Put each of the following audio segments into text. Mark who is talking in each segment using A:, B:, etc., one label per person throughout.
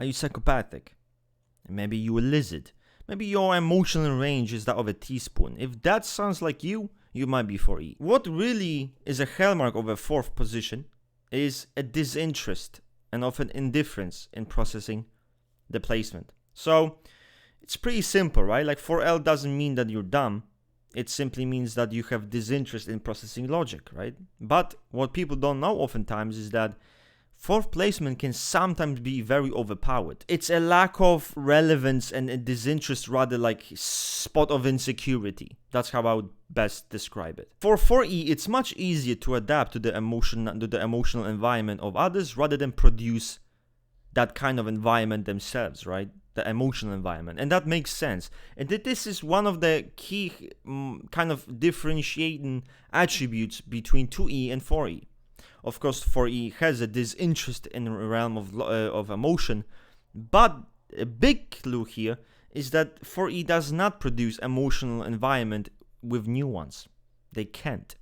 A: Are you psychopathic? Maybe you a lizard. Maybe your emotional range is that of a teaspoon. If that sounds like you might be 4E. What really is a hallmark of a fourth position is a disinterest and often indifference in processing the placement. So it's pretty simple, right? Like 4L doesn't mean that you're dumb. It simply means that you have disinterest in processing logic, right? But what people don't know oftentimes is that fourth placement can sometimes be very overpowered. It's a lack of relevance and a disinterest, rather like spot of insecurity. That's how I would best describe it. For 4E, it's much easier to adapt to the emotional environment of others rather than produce that kind of environment themselves, right? The emotional environment. And that makes sense. And this is one of the key kind of differentiating attributes between 2E and 4E. Of course, 4E has a disinterest in the realm of emotion, but a big clue here is that 4E does not produce emotional environment with new ones. They can't.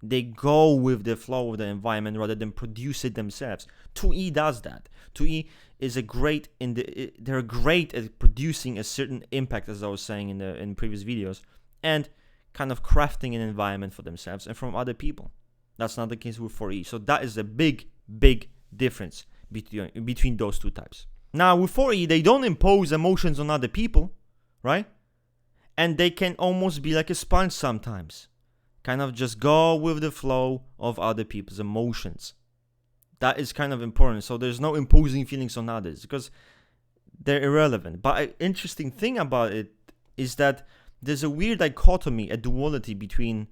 A: They go with the flow of the environment rather than produce it themselves. 2E does that. 2E is they're great at producing a certain impact, as I was saying in previous videos, and kind of crafting an environment for themselves and from other people. That's not the case with 4E. So that is a big, big difference between those two types. Now, with 4E, they don't impose emotions on other people, right? And they can almost be like a sponge sometimes. Kind of just go with the flow of other people's emotions. That is kind of important. So there's no imposing feelings on others because they're irrelevant. But an interesting thing about it is that there's a weird dichotomy, a duality between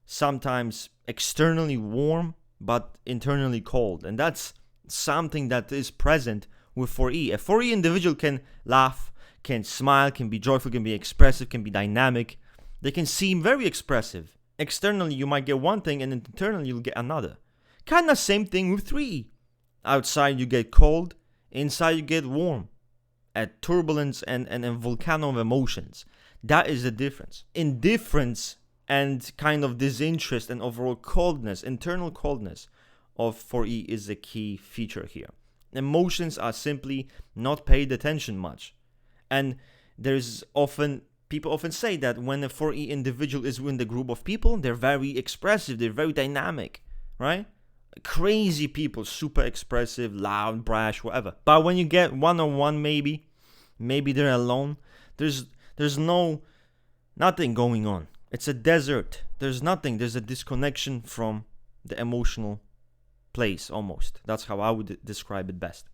A: sometimes externally warm but internally cold, and that's something that is present with 4E. A 4E individual can laugh, can smile, can be joyful, can be expressive, can be dynamic. They can seem very expressive. Externally you might get one thing and internally you'll get another. Kind of same thing with 3E. Outside you get cold, inside you get warm. A turbulence and a volcano of emotions. That is the difference. Indifference and kind of disinterest and overall coldness, internal coldness of 4E is a key feature here. Emotions are simply not paid attention much. And people often say that when a 4E individual is in the group of people, they're very expressive, they're very dynamic, right? Crazy people, super expressive, loud, brash, whatever. But when you get one-on-one, maybe they're alone, there's nothing going on. It's a desert. There's nothing. There's a disconnection from the emotional place, almost. That's how I would describe it best.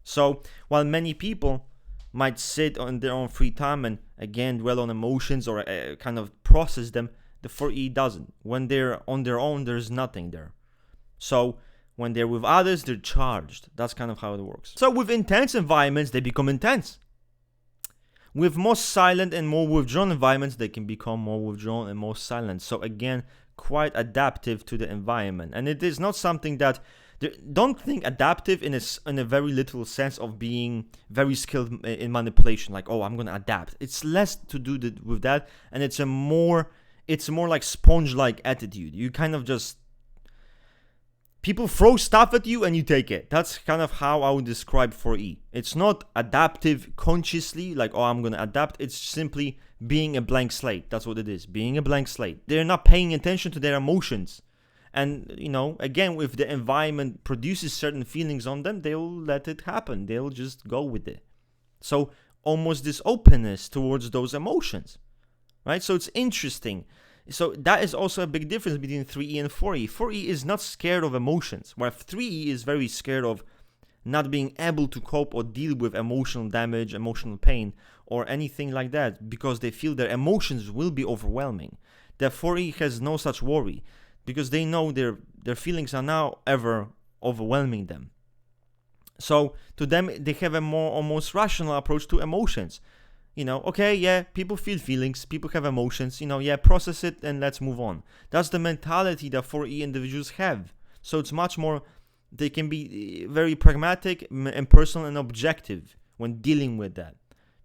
A: So, while many people might sit on their own free time and, again, dwell on emotions or kind of process them, the 4E doesn't. When they're on their own, there's nothing there. So, when they're with others, they're charged. That's kind of how it works. So, with intense environments, they become intense. With more silent and more withdrawn environments, they can become more withdrawn and more silent. So again, quite adaptive to the environment. And it is not something that, don't think adaptive in a very literal sense of being very skilled in manipulation. Like, oh, I'm going to adapt. It's less to do with that. And it's more like sponge-like attitude. You kind of just, people throw stuff at you and you take it. That's kind of how I would describe 4E. It's not adaptive consciously, like, oh, I'm going to adapt. It's simply being a blank slate. That's what it is, being a blank slate. They're not paying attention to their emotions. And, again, if the environment produces certain feelings on them, they'll let it happen. They'll just go with it. So almost this openness towards those emotions, right? So it's interesting. So that is also a big difference between 3E and 4E. 4E is not scared of emotions, while 3E is very scared of not being able to cope or deal with emotional damage, emotional pain, or anything like that, because they feel their emotions will be overwhelming. The 4E has no such worry, because they know their feelings are now ever overwhelming them. So to them, they have a more almost rational approach to emotions. Okay, yeah, people feel feelings, people have emotions, process it and let's move on. That's the mentality that 4E individuals have. So it's much more, they can be very pragmatic and personal and objective when dealing with that.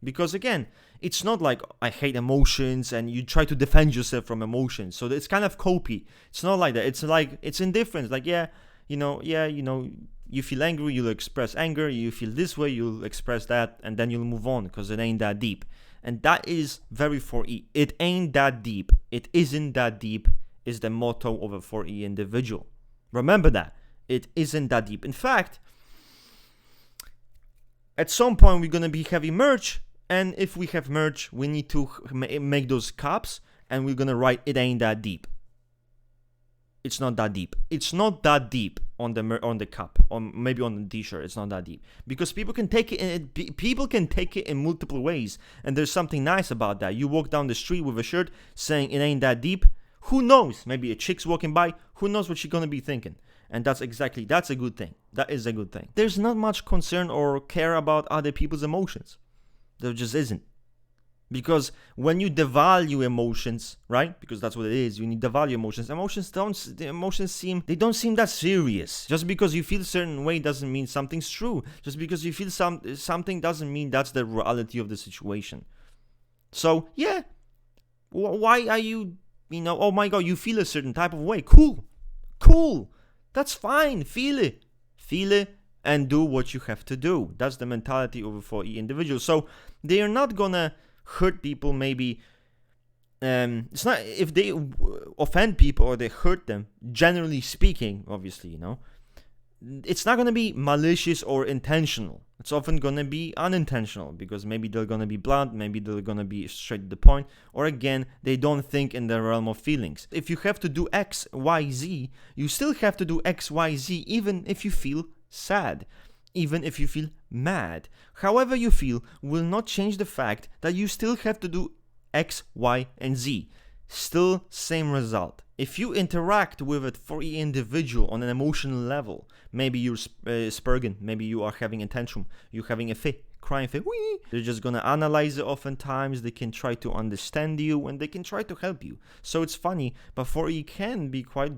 A: Because again, it's not like I hate emotions and you try to defend yourself from emotions. So it's kind of copy. It's not like that. It's like, it's indifference. Like, yeah, you feel angry, you'll express anger. You feel this way, you'll express that, and then you'll move on because it ain't that deep. And that is very 4E. It ain't that deep. It isn't that deep is the motto of a 4E individual. Remember that. It isn't that deep. In fact, at some point we're going to be having merge, and if we have merge, we need to make those caps, and we're going to write it ain't that deep. It's not that deep. It's not that deep on the cup, or maybe on the t-shirt. It's not that deep because people can take it in multiple ways, and there's something nice about that. You walk down the street with a shirt saying it ain't that deep. Who knows? Maybe a chick's walking by. Who knows what she's gonna be thinking? And that's a good thing. That is a good thing. There's not much concern or care about other people's emotions. There just isn't. Because when you devalue emotions, right? Because that's what it is. You need to devalue emotions. Emotions don't seem that serious. Just because you feel a certain way doesn't mean something's true. Just because you feel something doesn't mean that's the reality of the situation. So yeah, why are you? Oh my God, you feel a certain type of way. Cool. That's fine. Feel it, and do what you have to do. That's the mentality of a 4E individual. So they are not gonna hurt people. Maybe it's not if they offend people or they hurt them, generally speaking, obviously, it's not going to be malicious or intentional. It's often going to be unintentional because maybe they're going to be blunt, maybe they're going to be straight to the point, or again, they don't think in the realm of feelings. If you have to do X, Y, Z, you still have to do X, Y, Z, even if you feel sad, even if you feel mad. However you feel will not change the fact that you still have to do X, Y, and Z. Still same result. If you interact with it for each individual on an emotional level, maybe you're spurging, maybe you are having a tantrum, you're having a fit, crying fit, wee. They're just gonna analyze it oftentimes, they can try to understand you, and they can try to help you. So it's funny, but for E can be quite...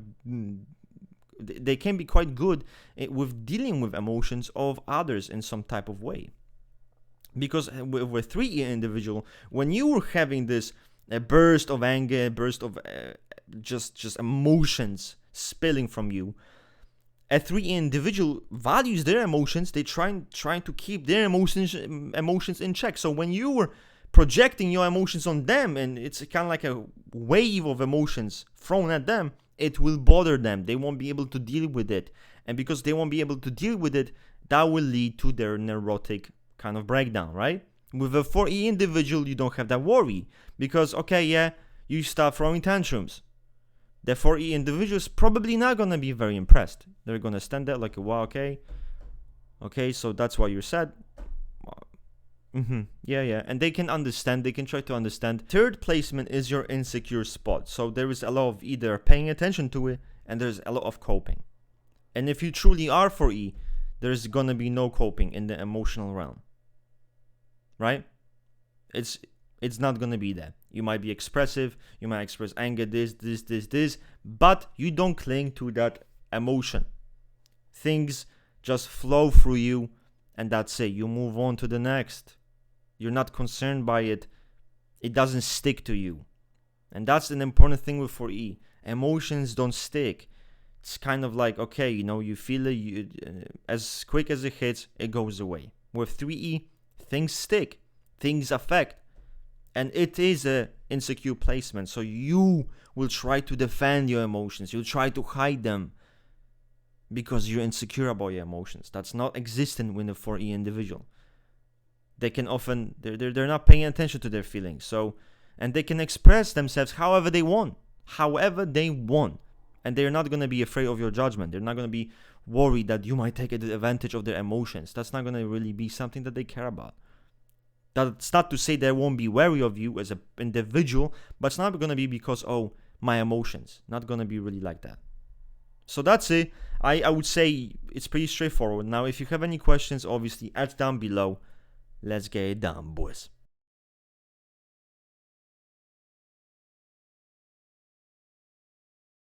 A: They can be quite good with dealing with emotions of others in some type of way. Because with 3E individual, when you were having this a burst of anger, a burst of just emotions spilling from you, a 3E individual values their emotions. They trying to keep their emotions in check. So when you were projecting your emotions on them, and it's kind of like a wave of emotions thrown at them, it will bother them. They won't be able to deal with it. And because they won't be able to deal with it, that will lead to their neurotic kind of breakdown, right? With a 4E individual, you don't have that worry. Because, okay, yeah, you start throwing tantrums. The 4E individual is probably not going to be very impressed. They're going to stand there like, wow, okay, so that's why you're sad. Yeah. And they can understand, they can try to understand. Third placement is your insecure spot. So there is a lot of either paying attention to it, and there's a lot of coping. And if you truly are 4E, there's going to be no coping in the emotional realm. Right? It's not going to be that. You might be expressive, you might express anger, this, but you don't cling to that emotion. Things just flow through you, and that's it. You move on to the next. You're not concerned by it. It doesn't stick to you. And that's an important thing with 4E. Emotions don't stick. It's kind of like, okay, you feel it, as quick as it hits, it goes away. With 3E, things stick, things affect, and it is a insecure placement. So you will try to defend your emotions. You'll try to hide them because you're insecure about your emotions. That's not existent with a 4E individual. They can often, they're not paying attention to their feelings. So, and they can express themselves however they want. And they're not going to be afraid of your judgment. They're not going to be worried that you might take advantage of their emotions. That's not going to really be something that they care about. That's not to say they won't be wary of you as an individual, but it's not going to be because, my emotions. Not going to be really like that. So that's it. I would say it's pretty straightforward. Now, if you have any questions, obviously, add down below. Let's get it done, boys.